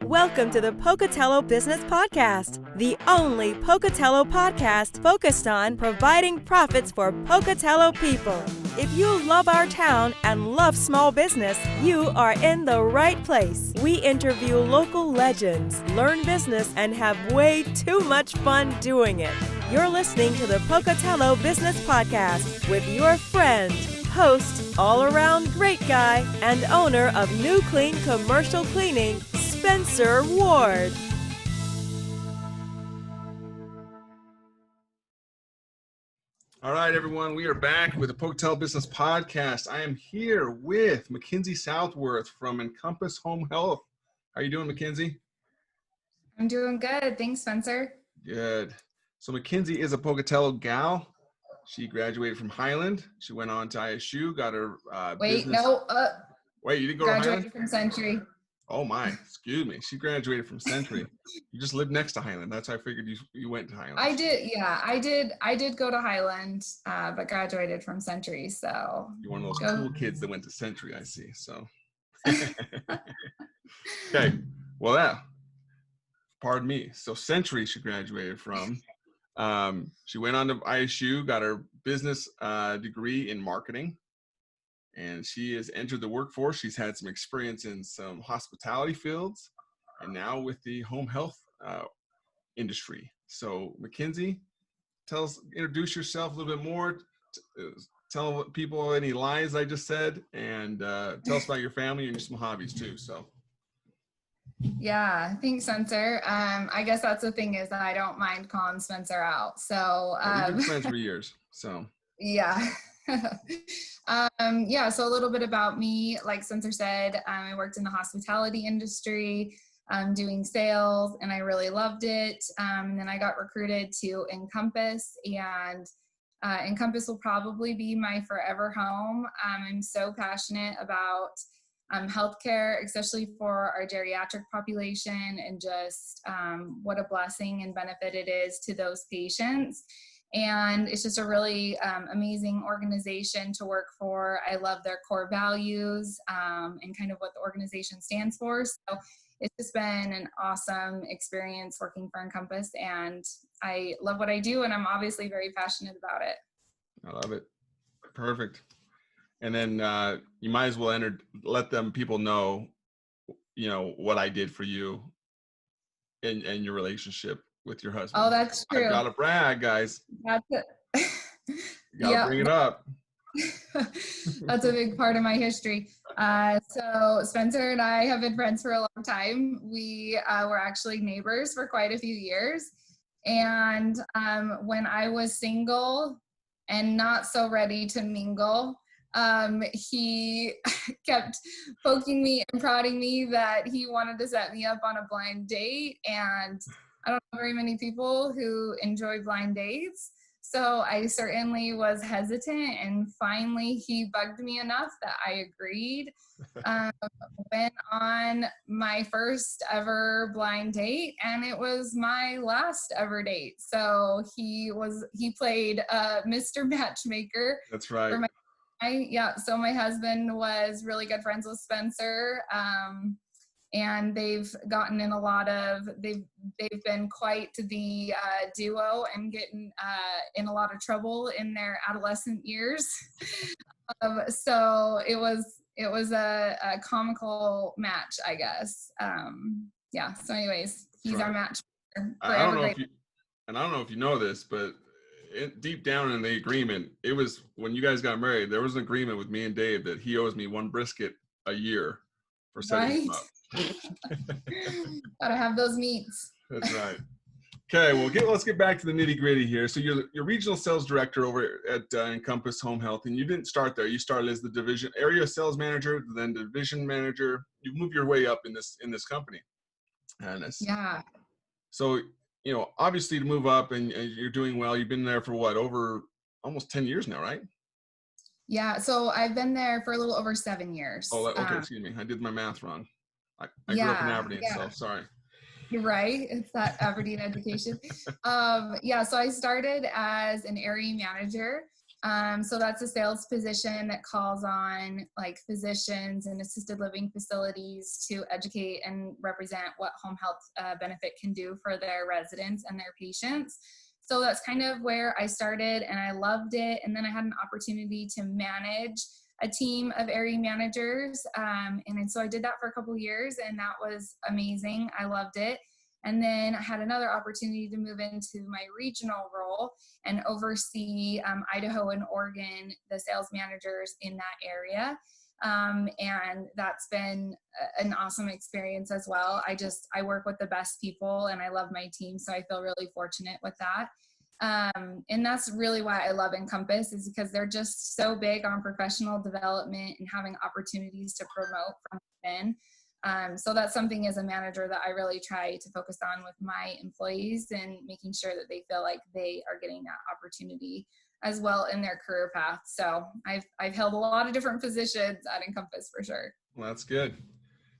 Welcome to the Pocatello Business Podcast, the only Pocatello podcast focused on providing profits for Pocatello people. If you love our town and love small business, you are in the right place. We interview local legends, learn business, and have way too much fun doing it. You're listening to the Pocatello Business Podcast with your friend, host, all-around great guy, and owner of New Clean Commercial Cleaning, Spencer Ward. All right, everyone, we are back with the Pocatello Business Podcast. I am here with Mickenzie Southworth from Encompass Health. How are you doing, Mickenzie? I'm doing good. Thanks, Spencer. Good. So Mickenzie is a Pocatello gal. She graduated from Highland. She went on to ISU, got her business. Wait, you didn't go to Highland? Graduated from Century. Oh my, excuse me. She graduated from Century. You just lived next to Highland. That's how I figured you went to Highland. I did, yeah. I did go to Highland, but graduated from Century, so. You're one of those cool kids that went to Century, I see, so. Okay, well, pardon me. So Century she graduated from. She went on to ISU, got her business degree in marketing, and she has entered the workforce. She's had some experience in some hospitality fields and now with the home health industry. So Mickenzie, introduce yourself a little bit more. Tell people any lies I just said, and tell us about your family and some hobbies too. So. Yeah, thanks, Spencer. I guess that's the thing is that I don't mind calling Spencer out. So we've been friends for years. So yeah. So a little bit about me. Like Spencer said, I worked in the hospitality industry, doing sales, and I really loved it. And then I got recruited to Encompass, and Encompass will probably be my forever home. I'm so passionate about healthcare, especially for our geriatric population, and just what a blessing and benefit it is to those patients. And it's just a really amazing organization to work for. I love their core values and kind of what the organization stands for. So it's just been an awesome experience working for Encompass, and I love what I do, and I'm obviously very passionate about it. I love it. Perfect. And then you might as well let people know, what I did for you and your relationship with your husband. Oh, that's true. I've got to brag, guys. That's it. You got to bring it up. That's a big part of my history. So Spencer and I have been friends for a long time. We were actually neighbors for quite a few years. And when I was single and not so ready to mingle, he kept poking me and prodding me that he wanted to set me up on a blind date, and I don't know very many people who enjoy blind dates, so I certainly was hesitant, and finally he bugged me enough that I agreed. Went on my first ever blind date, and it was my last ever date, so he played Mr. Matchmaker. That's right. So my husband was really good friends with Spencer, and they've gotten in they've been quite the duo and getting in a lot of trouble in their adolescent years. So it was a comical match, I guess. So anyways, he's our match. I don't know if you know this, but deep down in the agreement, it was when you guys got married, there was an agreement with me and Dave that he owes me one brisket a year for setting him up. Gotta have those meats. That's right. Okay, well, let's get back to the nitty gritty here. So you're regional sales director over at Encompass Home Health, and you didn't start there. You started as the area sales manager, then division manager. You moved your way up in this company. And yeah. So, obviously to move up and you're doing well. You've been there for over almost 10 years now, right? Yeah. So I've been there for a little over 7 years. Oh, okay. Excuse me. I did my math wrong. I grew up in Aberdeen, so sorry. You're right. It's that Aberdeen education. So I started as an area manager. So that's a sales position that calls on like physicians and assisted living facilities to educate and represent what home health benefit can do for their residents and their patients. So that's kind of where I started, and I loved it. And then I had an opportunity to manage a team of area managers. And so I did that for a couple of years, and that was amazing. I loved it. And then I had another opportunity to move into my regional role and oversee Idaho and Oregon, the sales managers in that area. And that's been an awesome experience as well. I work with the best people and I love my team. So I feel really fortunate with that. And that's really why I love Encompass, is because they're just so big on professional development and having opportunities to promote from within. So that's something as a manager that I really try to focus on with my employees, and making sure that they feel like they are getting that opportunity as well in their career path. So I've held a lot of different positions at Encompass for sure. Well, that's good.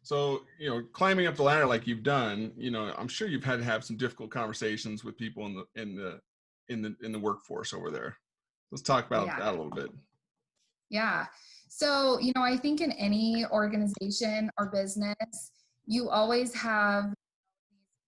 So, climbing up the ladder like you've done, I'm sure you've had to have some difficult conversations with people in the workforce over there. Let's talk about that a little bit. Yeah. So, I think in any organization or business, you always have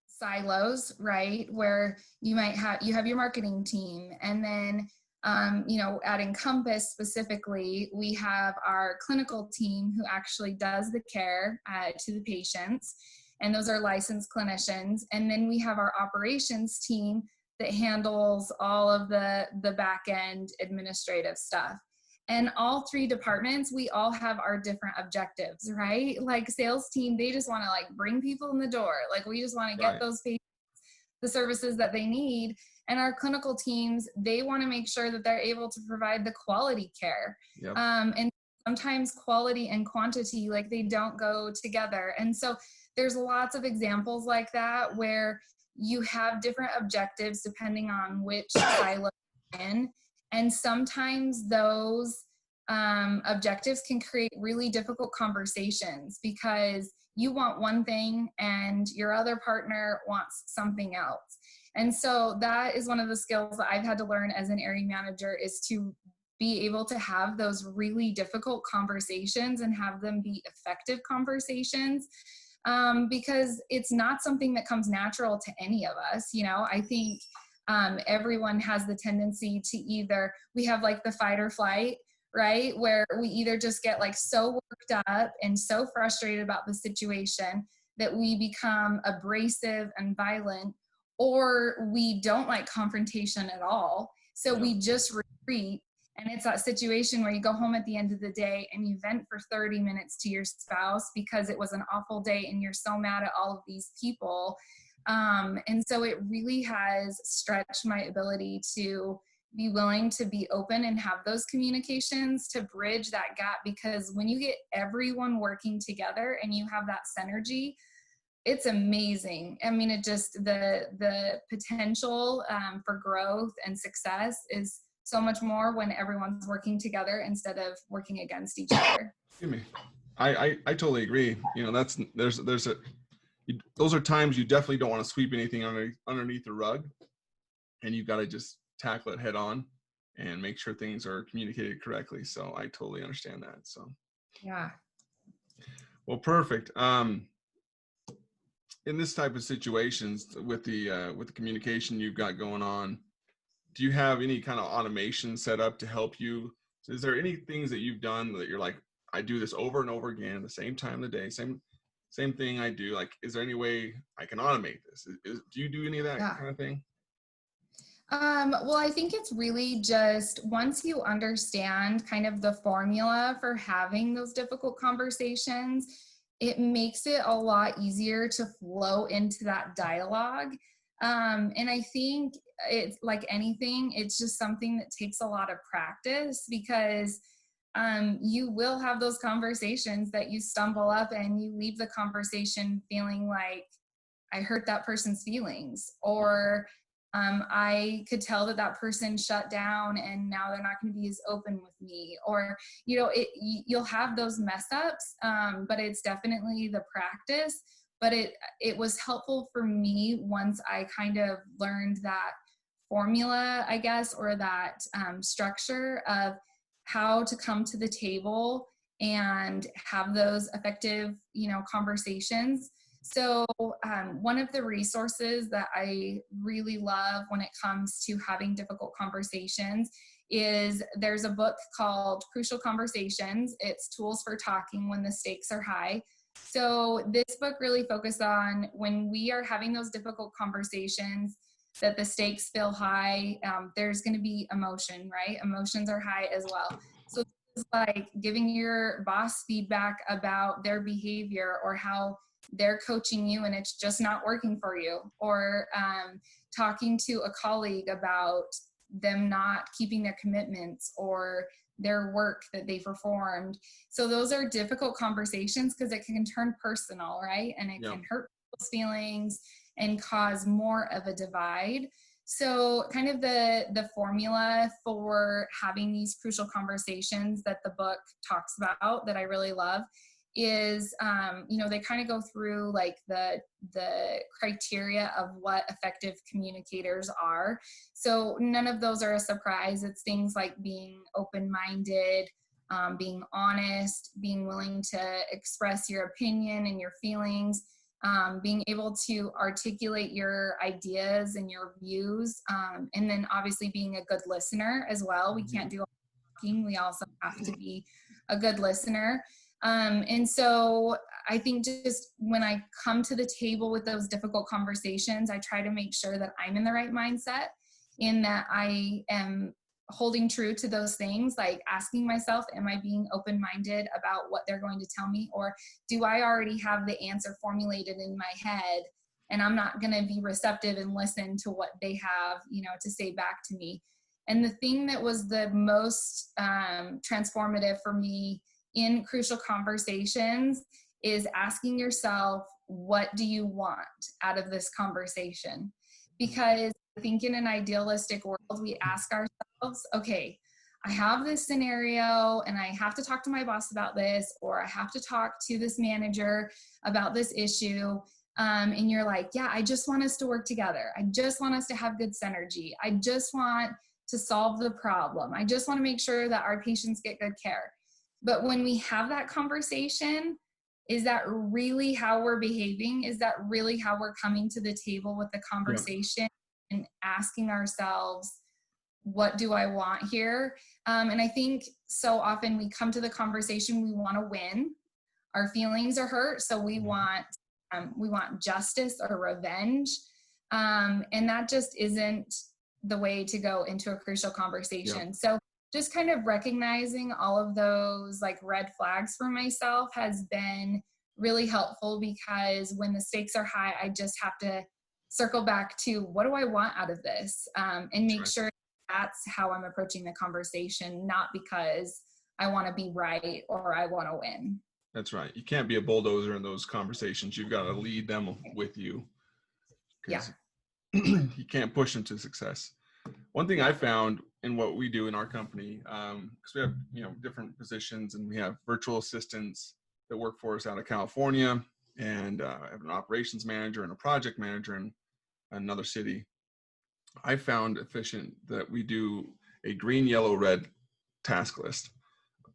silos, right? Where you have your marketing team, and then, at Encompass specifically, we have our clinical team who actually does the care to the patients, and those are licensed clinicians. And then we have our operations team that handles all of the back end administrative stuff. And all three departments, we all have our different objectives, right? Like sales team, they just want to like bring people in the door. Like we just want to get those patients the services that they need. And our clinical teams, they want to make sure that they're able to provide the quality care. Yep. And sometimes quality and quantity, like they don't go together. And so there's lots of examples like that where you have different objectives depending on which silo you're in. And sometimes those objectives can create really difficult conversations because you want one thing and your other partner wants something else. And so that is one of the skills that I've had to learn as an area manager, is to be able to have those really difficult conversations and have them be effective conversations. Because it's not something that comes natural to any of us. I think everyone has the tendency to we have like the fight or flight, right? Where we either just get like so worked up and so frustrated about the situation that we become abrasive and violent, or we don't like confrontation at all. So we just retreat. And it's that situation where you go home at the end of the day and you vent for 30 minutes to your spouse because it was an awful day and you're so mad at all of these people. And so it really has stretched my ability to be willing to be open and have those communications to bridge that gap. Because when you get everyone working together and you have that synergy, it's amazing. I mean, it just, the potential for growth and success is so much more when everyone's working together instead of working against each other. I totally agree. Those are times you definitely don't want to sweep anything underneath the rug, and you've got to just tackle it head on and make sure things are communicated correctly. So I totally understand that. So yeah. Well, perfect. In this type of situations with the communication you've got going on, do you have any kind of automation set up to help you? So is there any things that you've done that you're like, I do this over and over again, the same time of the day, same thing I do? Like, is there any way I can automate this? Do you do any of that kind of thing? Well, I think it's really just once you understand kind of the formula for having those difficult conversations, it makes it a lot easier to flow into that dialogue. And I think it's like anything, it's just something that takes a lot of practice, because you will have those conversations that you stumble up and you leave the conversation feeling like I hurt that person's feelings, or I could tell that person shut down and now they're not going to be as open with me, or, you'll have those mess ups, but it's definitely the practice. But it was helpful for me once I kind of learned that formula, I guess, or that structure of how to come to the table and have those effective, conversations. So one of the resources that I really love when it comes to having difficult conversations is there's a book called Crucial Conversations. It's Tools for Talking When the Stakes Are High. So this book really focused on when we are having those difficult conversations that the stakes feel high, there's going to be emotion, right? Emotions are high as well. So it's like giving your boss feedback about their behavior or how they're coaching you and it's just not working for you, or talking to a colleague about them not keeping their commitments or their work that they performed. So those are difficult conversations because it can turn personal, right? And it can hurt people's feelings and cause more of a divide. So kind of the formula for having these crucial conversations that the book talks about that I really love is, they kind of go through like the criteria of what effective communicators are. So none of those are a surprise. It's things like being open-minded, being honest, being willing to express your opinion and your feelings, being able to articulate your ideas and your views, and then obviously being a good listener as well. We can't do all the talking. We also have to be a good listener. And so I think just when I come to the table with those difficult conversations, I try to make sure that I'm in the right mindset, in that I am holding true to those things, like asking myself, am I being open-minded about what they're going to tell me? Or do I already have the answer formulated in my head and I'm not going to be receptive and listen to what they have, to say back to me? And the thing that was the most transformative for me in crucial conversations is asking yourself, what do you want out of this conversation? Because I think in an idealistic world, we ask ourselves, okay, I have this scenario and I have to talk to my boss about this, or I have to talk to this manager about this issue. And you're like, yeah, I just want us to work together. I just want us to have good synergy. I just want to solve the problem. I just want to make sure that our patients get good care. But when we have that conversation, is that really how we're behaving? Is that really how we're coming to the table with the conversation and asking ourselves, what do I want here? And I think so often we come to the conversation, we want to win. Our feelings are hurt, so we want justice or revenge. And that just isn't the way to go into a crucial conversation. So just kind of recognizing all of those like red flags for myself has been really helpful, because when the stakes are high, I just have to circle back to what do I want out of this, and make sure that's how I'm approaching the conversation, not because I want to be right or I want to win. That's right. You can't be a bulldozer in those conversations. You've got to lead them with you. You can't push them to success. One thing I found in what we do in our company, because we have, different positions, and we have virtual assistants that work for us out of California, and I have an operations manager and a project manager in another city. I found efficient that we do a green, yellow, red task list.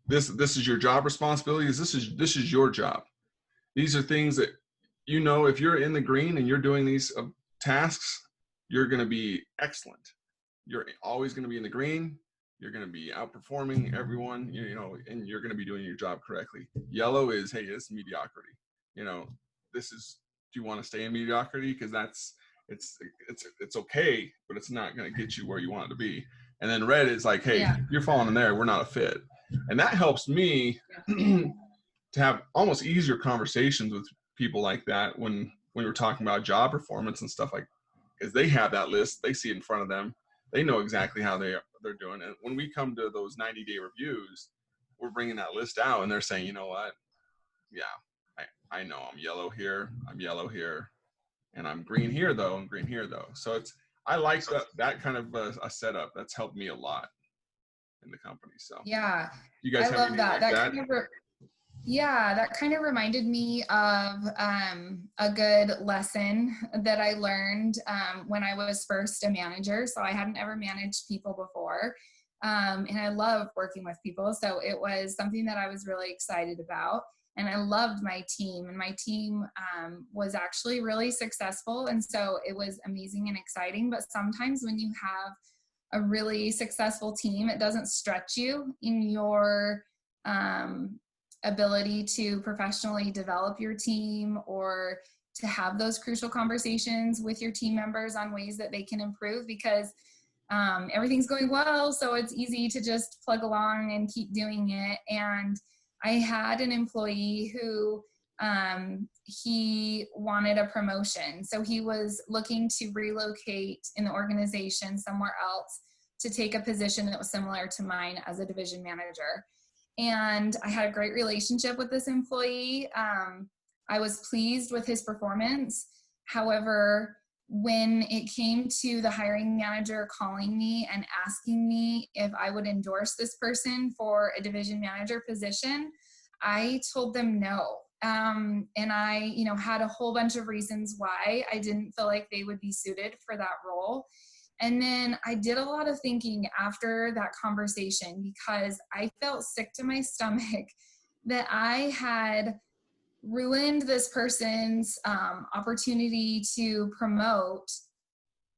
This is your job responsibilities. This is your job. These are things that, if you're in the green and you're doing these tasks, you're going to be excellent. You're always going to be in the green. You're going to be outperforming everyone, and you're going to be doing your job correctly. Yellow is, hey, it's mediocrity. Do you want to stay in mediocrity? Because it's okay, but it's not going to get you where you want it to be. And then red is like, hey, you're falling in there. We're not a fit. And that helps me to have almost easier conversations with people like that when we're talking about job performance and stuff, like, because they have that list, they see it in front of them, they know exactly how they're doing. And when we come to those 90-day reviews, we're bringing that list out, and they're saying, you know what? Yeah, I know I'm yellow here, and I'm green here though, and green here though. So I like that kind of a setup. That's helped me a lot in the company. So yeah, you guys I love that. Like that? Kind of Yeah, that kind of reminded me of a good lesson that I learned when I was first a manager. So I hadn't ever managed people before. And I love working with people. So it was something that I was really excited about. And I loved my team, and my team was actually really successful. And so it was amazing and exciting. But sometimes when you have a really successful team, it doesn't stretch you in your ability to professionally develop your team, or to have those crucial conversations with your team members on ways that they can improve, because everything's going well. So it's easy to just plug along and keep doing it. And I had an employee who he wanted a promotion. So he was looking to relocate in the organization somewhere else to take a position that was similar to mine as a division manager. And I had a great relationship with this employee. I was pleased with his performance. However, when it came to the hiring manager calling me and asking me if I would endorse this person for a division manager position, I told them no. And I, had a whole bunch of reasons why I didn't feel like they would be suited for that role. And then I did a lot of thinking after that conversation, because I felt sick to my stomach that I had ruined this person's opportunity to promote,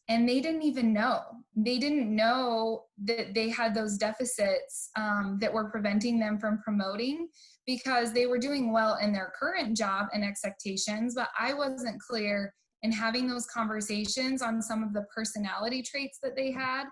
and they didn't even know. They didn't know that they had those deficits that were preventing them from promoting, because they were doing well in their current job and expectations, but I wasn't clear in having those conversations on some of the personality traits that they had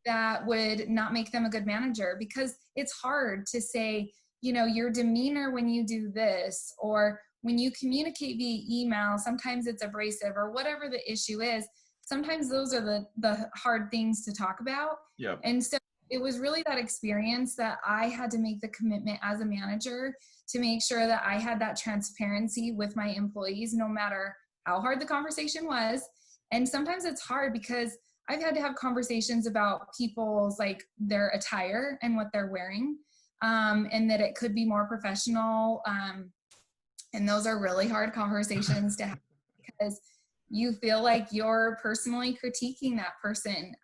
that would not make them a good manager. Because it's hard to say, your demeanor when you do this, or when you communicate via email, sometimes it's abrasive, or whatever the issue is. Sometimes those are the hard things to talk about. Yep. And so it was really that experience that I had to make the commitment as a manager to make sure that I had that transparency with my employees, no matter how hard the conversation was. And sometimes it's hard because I've had to have conversations about people's, like, their attire and what they're wearing, and that it could be more professional. And those are really hard conversations to have, because you feel like you're personally critiquing that person.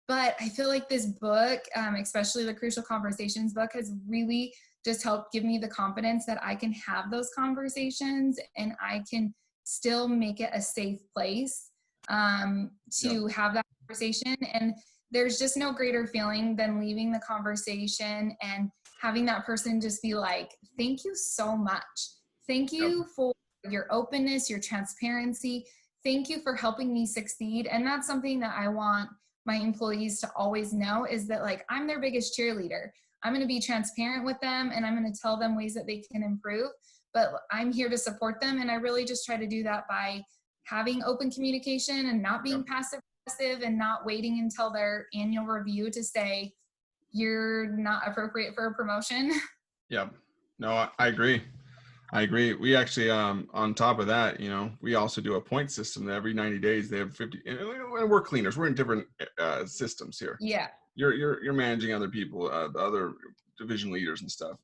But I feel like this book, especially the Crucial Conversations book, has really just helped give me the confidence that I can have those conversations, and I can still make it a safe place to have that conversation. And there's just no greater feeling than leaving the conversation and having that person just be like, thank you so much. Thank you for your openness, your transparency. Thank you for helping me succeed. And that's something that I want my employees to always know, is that, like, I'm their biggest cheerleader. I'm going to be transparent with them, and I'm going to tell them ways that they can improve, but I'm here to support them. And I really just try to do that by having open communication and not being passive aggressive, and not waiting until their annual review to say you're not appropriate for a promotion. Yeah, no, I agree. We actually, on top of that, we also do a point system that every 90 days they have 50, and we're cleaners. We're in different systems here. Yeah. You're managing other people, the other division leaders and stuff.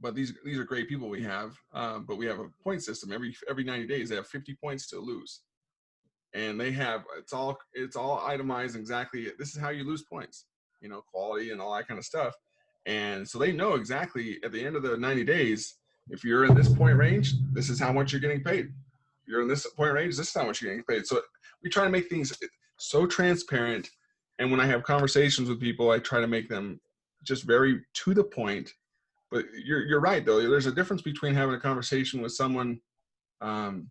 But these are great people we have. But we have a point system. Every 90 days they have 50 points to lose, and they have it's all itemized exactly. This is how you lose points. Quality and all that kind of stuff. And so they know exactly at the end of the 90 days, if you're in this point range, this is how much you're getting paid. If you're in this point range, this is how much you're getting paid. So we try to make things so transparent. And when I have conversations with people, I try to make them just very to the point. But you're right, though. There's a difference between having a conversation with someone and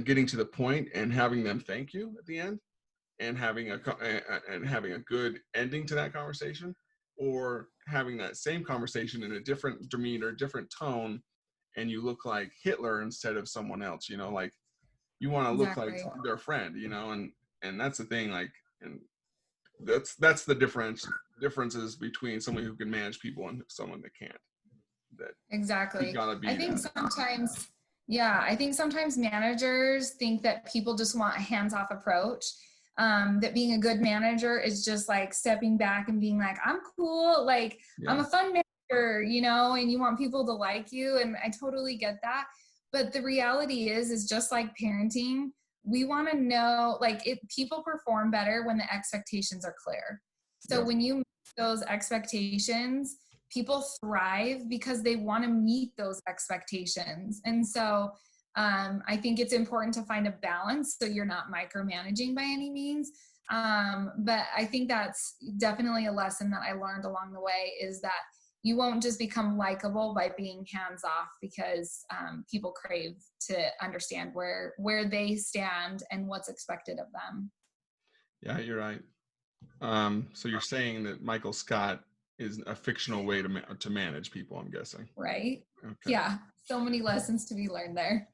getting to the point and having them thank you at the end, and having a good ending to that conversation, or having that same conversation in a different demeanor, different tone, and you look like Hitler instead of someone else. Like, you want to look like their friend, and that's the thing. Like, and that's the differences between someone who can manage people and someone that can't. That exactly. Gotta be I think sometimes managers think that people just want a hands-off approach. That being a good manager is just like stepping back and being like, I'm cool, like, I'm a fun manager, you know, and you want people to like you. And I totally get that. But the reality is just like parenting, we want to know, like, if people perform better when the expectations are clear. So when you meet those expectations, people thrive because they want to meet those expectations. And so I think it's important to find a balance so you're not micromanaging by any means. But I think that's definitely a lesson that I learned along the way, is that you won't just become likable by being hands off, because people crave to understand where they stand and what's expected of them. Yeah, you're right. So you're saying that Michael Scott is a fictional way to manage people, I'm guessing. Right. Okay. Yeah. So many lessons to be learned there.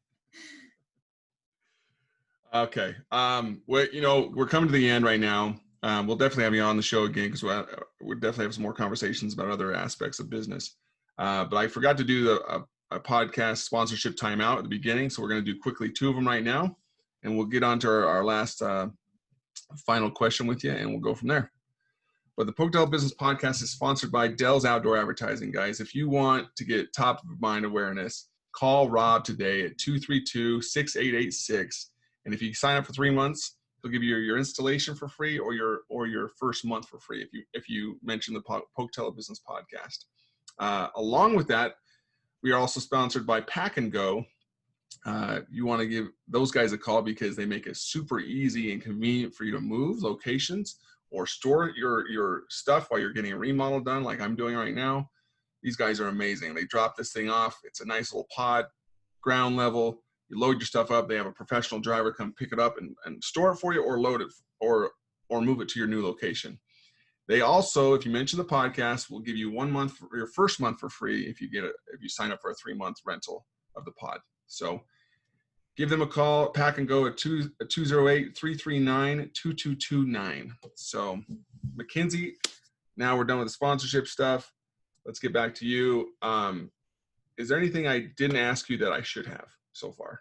Okay. Well, you know, we're coming to the end right now. We'll definitely have you on the show again, because we'll definitely have some more conversations about other aspects of business. But I forgot to do a podcast sponsorship timeout at the beginning, so we're going to do quickly 2 of them right now, and we'll get on to our last final question with you, and we'll go from there. But the Pocatello Business Podcast is sponsored by Dell's Outdoor Advertising, guys. If you want to get top of mind awareness, call Rob today at 232-6886. And if you sign up for 3 months, he'll give you your installation for free, or your first month for free if you mention the Pocatello Business Podcast. Along with that, we are also sponsored by Pack and Go. You want to give those guys a call because they make it super easy and convenient for you to move locations or store your stuff while you're getting a remodel done, like I'm doing right now. These guys are amazing. They drop this thing off. It's a nice little pod, ground level. You load your stuff up. They have a professional driver come pick it up and store it for you, or load it or move it to your new location. They also, if you mention the podcast, will give you 1 month, your first month for free if you sign up for a 3-month rental of the pod. So give them a call, Pack and Go, at 208-339-2229. So Mickenzie, now we're done with the sponsorship stuff. Let's get back to you. Is there anything I didn't ask you that I should have so far?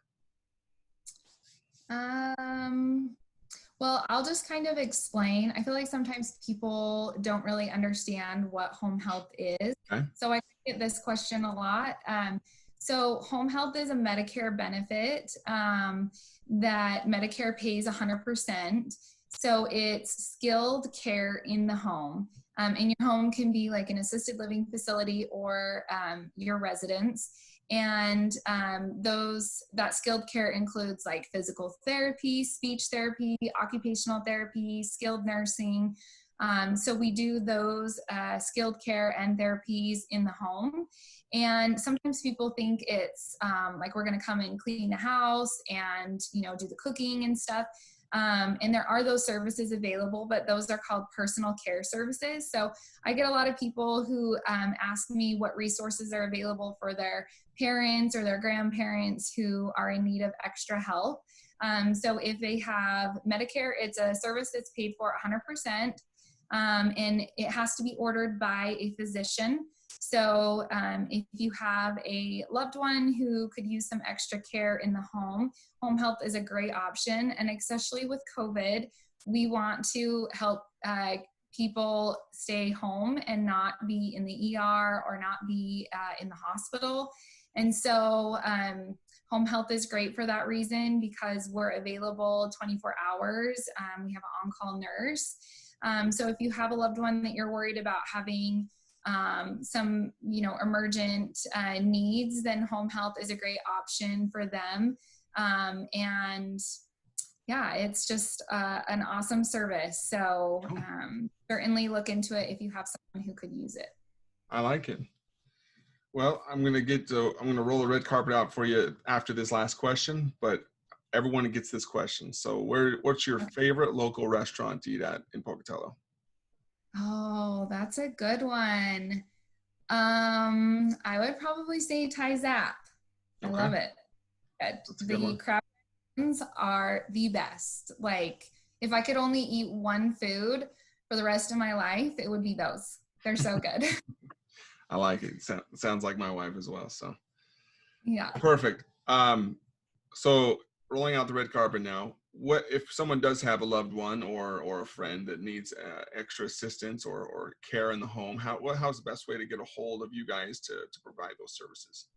Well, I'll just kind of explain. I feel like sometimes people don't really understand what home health is. Okay. So I get this question a lot. So home health is a Medicare benefit that Medicare pays 100%. So it's skilled care in the home. And your home can be like an assisted living facility or your residence. And that skilled care includes like physical therapy, speech therapy, occupational therapy, skilled nursing. So we do those skilled care and therapies in the home. And sometimes people think it's like we're going to come and clean the house and, you know, do the cooking and stuff. And there are those services available, but those are called personal care services. So I get a lot of people who ask me what resources are available for their parents or their grandparents who are in need of extra help. So if they have Medicare, it's a service that's paid for 100%, and it has to be ordered by a physician. So if you have a loved one who could use some extra care in the home health is a great option. And especially with COVID, we want to help people stay home and not be in the ER or not be in the hospital. And so home health is great for that reason, because we're available 24 hours. We have an on-call nurse. So if you have a loved one that you're worried about having some, you know, emergent needs, then home health is a great option for them. And yeah, it's just an awesome service. So certainly look into it if you have someone who could use it. I like it. Well, I'm going to roll the red carpet out for you after this last question, but everyone gets this question. So what's your favorite local restaurant to eat at in Pocatello? Oh, that's a good one. I would probably say Thai Zap. I love it. The crab buns are the best. Like, if I could only eat one food for the rest of my life, it would be those. They're so good. I like it. Sounds like my wife as well. So yeah. Perfect. So rolling out the red carpet now. what if someone does have a loved one or a friend that needs extra assistance or care in the home? How's the best way to get a hold of you guys to provide those services?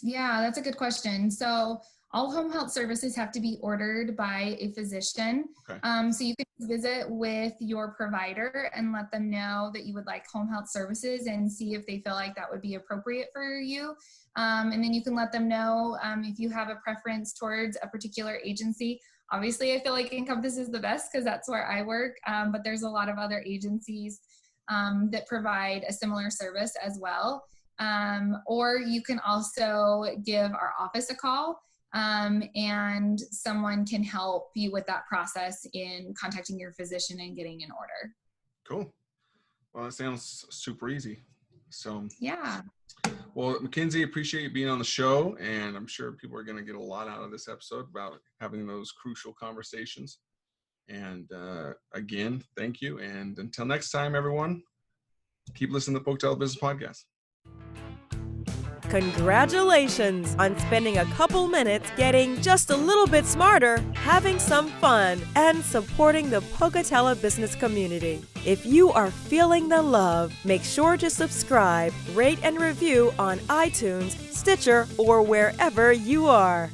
Yeah, that's a good question. So all home health services have to be ordered by a physician. Okay. So you can visit with your provider and let them know that you would like home health services and see if they feel like that would be appropriate for you. And then you can let them know if you have a preference towards a particular agency. Obviously, I feel like Encompass is the best because that's where I work, but there's a lot of other agencies that provide a similar service as well. Or you can also give our office a call, and someone can help you with that process in contacting your physician and getting an order. Cool. Well, that sounds super easy. So yeah. Well, Mickenzie, appreciate you being on the show, and I'm sure people are going to get a lot out of this episode about having those crucial conversations. And again, thank you. And until next time, everyone, keep listening to the Poke Tell Business Podcast. Congratulations on spending a couple minutes getting just a little bit smarter, having some fun, and supporting the Pocatello business community. If you are feeling the love, make sure to subscribe, rate, and review on iTunes, Stitcher, or wherever you are.